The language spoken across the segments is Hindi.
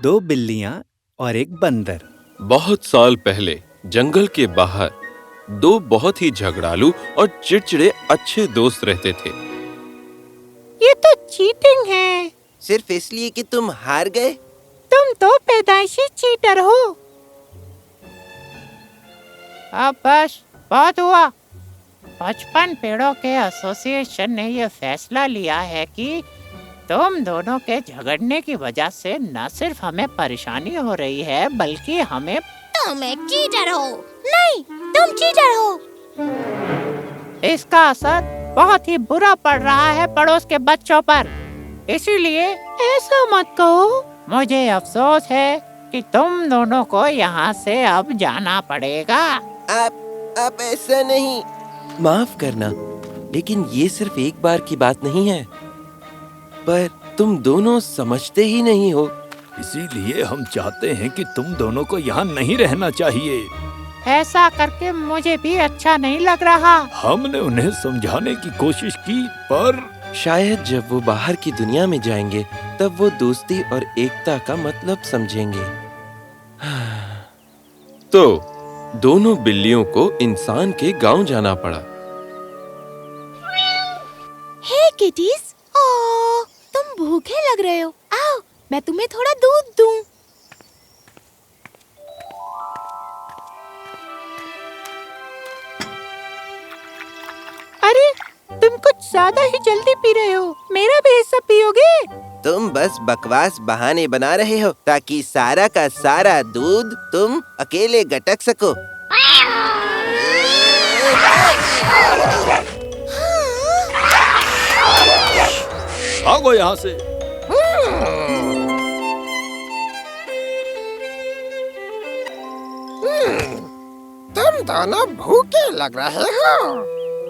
दो बिल्लियां और एक बंदर। बहुत साल पहले जंगल के बाहर दो बहुत ही झगड़ालू और चिड़चिड़े अच्छे दोस्त रहते थे। ये तो चीटिंग है। सिर्फ इसलिए कि तुम हार गए? तुम तो पैदाइशी चीटर हो। अब बस बहुत हुआ। 55 पेड़ों के एसोसिएशन ने यह फैसला लिया है कि तुम दोनों के झगड़ने की वजह से न सिर्फ हमें परेशानी हो रही है बल्कि हमें तुम एक चीटर हो। नहीं, तुम चीटर हो। इसका असर बहुत ही बुरा पड़ रहा है पड़ोस के बच्चों पर। इसीलिए ऐसा मत कहो। मुझे अफसोस है कि तुम दोनों को यहाँ से अब जाना पड़ेगा। आप ऐसा नहीं। माफ करना, लेकिन ये सिर्फ एक बार की बात नहीं है। पर तुम दोनों समझते ही नहीं हो। इसीलिए हम चाहते हैं कि तुम दोनों को यहाँ नहीं रहना चाहिए। ऐसा करके मुझे भी अच्छा नहीं लग रहा। हमने उन्हें समझाने की कोशिश की, पर शायद जब वो बाहर की दुनिया में जाएंगे तब वो दोस्ती और एकता का मतलब समझेंगे। तो दोनों बिल्लियों को इंसान के गांव जाना पड़ा। हे किटीज, तुम भूखे लग रहे हो। आओ, मैं तुम्हें थोड़ा दूध दूं। अरे, तुम कुछ ज्यादा ही जल्दी पी रहे हो। मेरा भी हिस्सा पियोगे? तुम बस बकवास बहाने बना रहे हो ताकि सारा का सारा दूध तुम अकेले गटक सको। भागो यहाँ से। तुम दोनों भूखे लग रहे हो।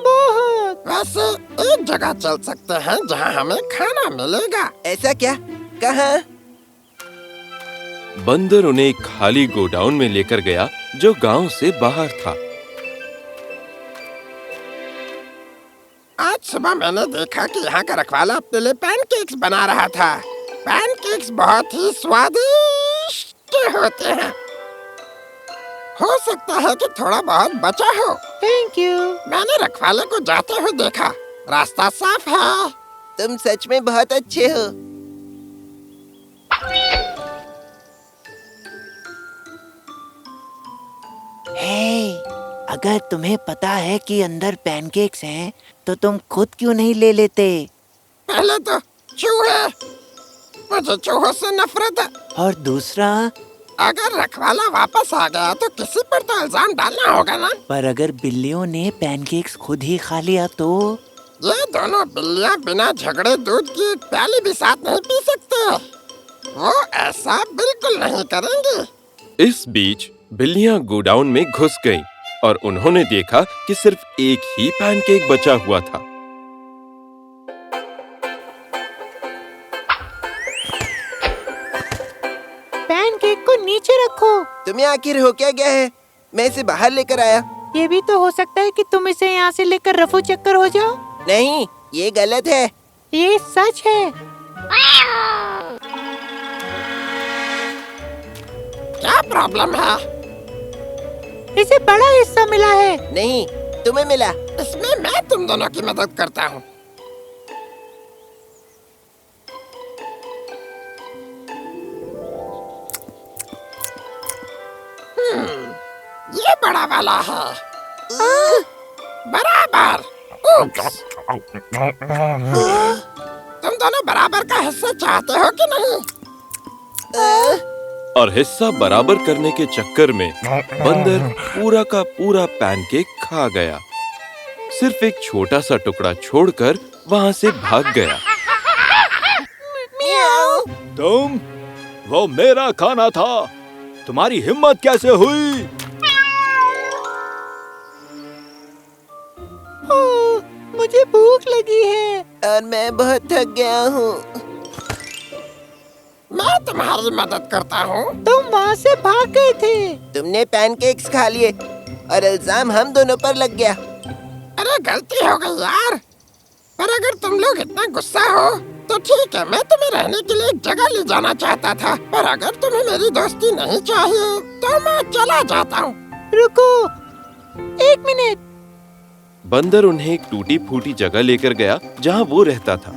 बहुत। वैसे एक जगह चल सकते हैं जहाँ हमें खाना मिलेगा। ऐसा क्या? कहाँ? बंदर उन्हें एक खाली गोडाउन में लेकर गया जो गांव से बाहर था। आज सुबह मैंने देखा कि यहाँ का रखवाला अपने लिए पैनकेक्स बना रहा था। पैनकेक्स बहुत ही स्वादिष्ट होते हैं। हो सकता है कि थोड़ा बहुत बचा हो। Thank you. मैंने रखवाले को जाते हुए देखा। रास्ता साफ है। तुम सच में बहुत अच्छे हो। हे, अगर तुम्हें पता है कि अंदर पैनकेक्स हैं, तो तुम खुद क्यों नहीं ले लेते? पहले तो चूहे, मुझे चूहों से नफरत है। और दूसरा, अगर रखवाला वापस आ गया तो किसी पर तो इल्जाम डालना होगा ना। पर अगर बिल्लियों ने पैनकेक्स खुद ही खा लिया तो? ये दोनों बिल्लियाँ बिना झगड़े दूध की एक प्याली भी साथ नहीं पी सकते। वो ऐसा बिल्कुल नहीं करेंगे। इस बीच बिल्लियां गोडाउन में घुस गईं और उन्होंने देखा कि सिर्फ एक ही पैनकेक बचा हुआ था। पैनकेक को नीचे रखो। तुम्हें आखिर हो क्या गया है? मैं इसे बाहर लेकर आया। ये भी तो हो सकता है कि तुम इसे यहाँ से लेकर रफू चक्कर हो जाओ। नहीं, ये गलत है। ये सच है। क्या प्रॉब्लम है? इसे बड़ा हिस्सा मिला है। नहीं, तुम्हें मिला। इसमें मैं तुम दोनों की मदद करता हूँ। ये बड़ा वाला है। बराबर। तुम दोनों बराबर का हिस्सा चाहते हो कि नहीं? और हिस्सा बराबर करने के चक्कर में बंदर पूरा का पूरा पैनकेक खा गया। सिर्फ एक छोटा सा टुकड़ा छोड़कर वहाँ से भाग गया। तुम, वो मेरा खाना था। तुम्हारी हिम्मत कैसे हुई? मुझे भूख लगी है और मैं बहुत थक गया हूँ। मैं तुम्हारी मदद करता हूँ। तुम वहाँ से भाग गए थे। तुमने पैनकेक्स खा लिए और इल्जाम हम दोनों पर लग गया। अरे गलती हो गई यार। पर अगर तुम लोग इतना गुस्सा हो तो ठीक है, मैं तुम्हें रहने के लिए एक जगह ले जाना चाहता था, पर अगर तुम्हें मेरी दोस्ती नहीं चाहिए तो मैं चला जाता हूँ। रुको, 1 मिनट। बंदर उन्हें एक टूटी फूटी जगह लेकर गया जहाँ वो रहता था।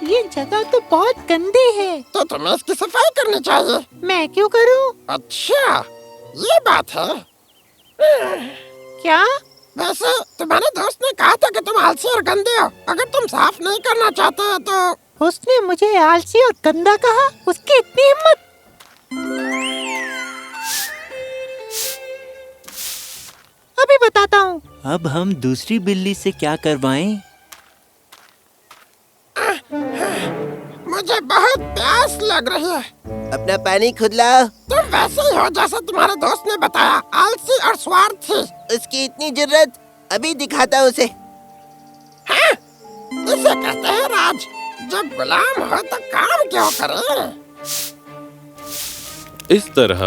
ये जगह तो बहुत गंदी है। तो तुम्हें इसकी सफाई करनी चाहिए। मैं क्यों करूं? अच्छा, ये बात है। क्या? वैसे तुम्हारे दोस्त ने कहा था कि तुम आलसी और गंदे हो। अगर तुम साफ नहीं करना चाहते हो तो। उसने मुझे आलसी और गंदा कहा? उसकी इतनी हिम्मत! अभी बताता हूँ। अब हम दूसरी बिल्ली से क्या करवाएं? मुझे बहुत प्यास लग रही है। अपना पानी खुद लाओ। तुम वैसे ही हो जैसा तुम्हारे दोस्त ने बताया, आलसी और स्वार्थी। उसकी इतनी जरूरत, अभी दिखाता हूँ उसे। हाँ? इसे कहते हैं राज। जब गुलाम हो तो काम क्यों करे? इस तरह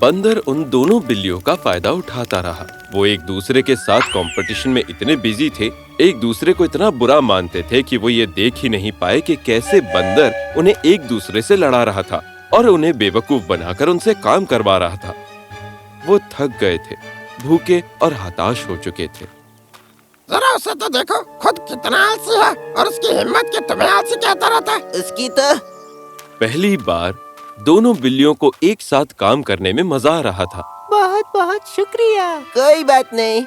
बंदर उन दोनों बिल्लियों का फायदा उठाता रहा। वो एक दूसरे के साथ कंपटीशन में इतने बिजी थे, एक दूसरे को इतना बुरा मानते थे कि वो ये देख ही नहीं पाए कि कैसे बंदर उन्हें एक दूसरे से लड़ा रहा था और उन्हें बेवकूफ बनाकर उनसे काम करवा रहा था। वो थक गए थे, भूखे और हताश हो चुके थे। जरा उसे तो देखो, खुद कितना आलसी है और उसकी हिम्मत कि तुम्हें आलसी कहता रहता है। उसकी तो पहली बार दोनों बिल्लियों को एक साथ काम करने में मजा आ रहा था। बहुत बहुत शुक्रिया। कोई बात नहीं।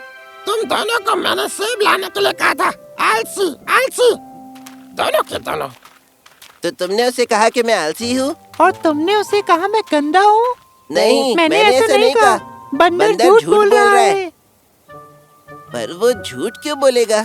तुम दोनों को मैंने सेब लाने के लिए कहा था। आलसी आलसी, दोनों के दोनों। तो तुमने उसे कहा कि मैं आलसी हूँ? और तुमने उसे कहा मैं गंदा हूँ? नहीं, मैंने ऐसा नहीं कहा। बंदर झूठ बोल रहा है। पर वो झूठ क्यों बोलेगा?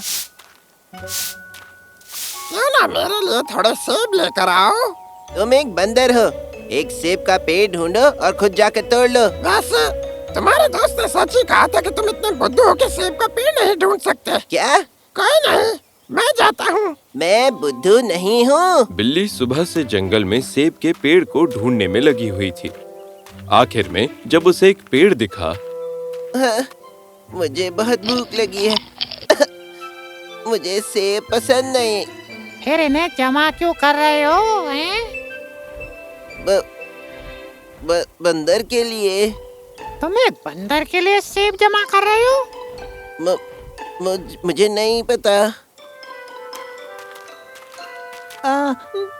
क्यों ना मेरे लिए थोड़े सेब लेकर आओ। तुम एक बंदर हो, एक सेब का पेड़ ढूंढो और खुद जाकर तोड़ लो। वैसे तुम्हारे दोस्त ने सच ही कहा था कि तुम इतने बुद्धू हो कि सेब का पेड़ नहीं ढूंढ सकते। क्या? कोई नहीं, मैं जाता हूँ। मैं बुद्धू नहीं हूँ। बिल्ली सुबह से जंगल में सेब के पेड़ को ढूंढने में लगी हुई थी। आखिर में जब उसे एक पेड़ दिखा, हाँ, मुझे बहुत भूख लगी है। मुझे सेब पसंद नहीं। फिर इन्हें जमा क्यों कर रहे हो, हैं? बंदर के लिए। तुम एक बंदर के लिए सेब जमा कर रहे हो? मुझे नहीं पता।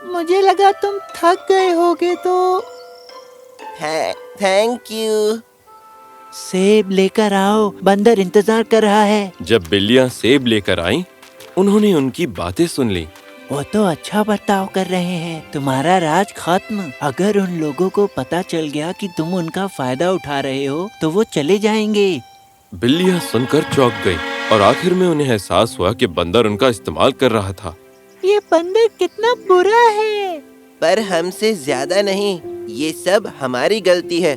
मुझे लगा तुम थक गए होगे तो। Thank you. सेब लेकर आओ, बंदर इंतजार कर रहा है। जब बिल्लियां सेब लेकर आईं, उन्होंने उनकी बातें सुन ली। वो तो अच्छा बर्ताव कर रहे हैं। तुम्हारा राज खत्म। अगर उन लोगों को पता चल गया कि तुम उनका फायदा उठा रहे हो तो वो चले जाएंगे। बिल्लियां सुनकर चौंक गईं और आखिर में उन्हें एहसास हुआ कि बंदर उनका इस्तेमाल कर रहा था। ये बंदर कितना बुरा है। पर हमसे ज्यादा नहीं, ये सब हमारी गलती है।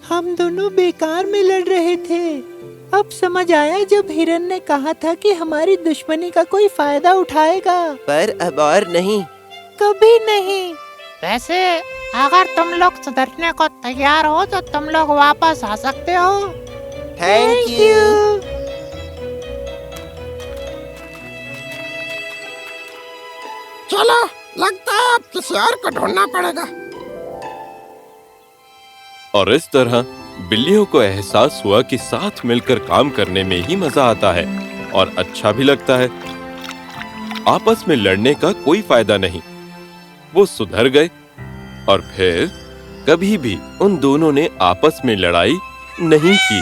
हम दोनों बेकार में लड़ रहे थे। अब समझ आया जब हिरन ने कहा था कि हमारी दुश्मनी का कोई फायदा उठाएगा। पर अब और नहीं, कभी नहीं। वैसे अगर तुम लोग सुधरने को तैयार हो तो तुम लोग वापस आ सकते हो। Thank you. चलो, लगता है अब किसी और को ढूंढना पड़ेगा। और इस तरह बिल्लियों को एहसास हुआ कि साथ मिलकर काम करने में ही मजा आता है और अच्छा भी लगता है। आपस में लड़ने का कोई फायदा नहीं। वो सुधर गए और फिर कभी भी उन दोनों ने आपस में लड़ाई नहीं की।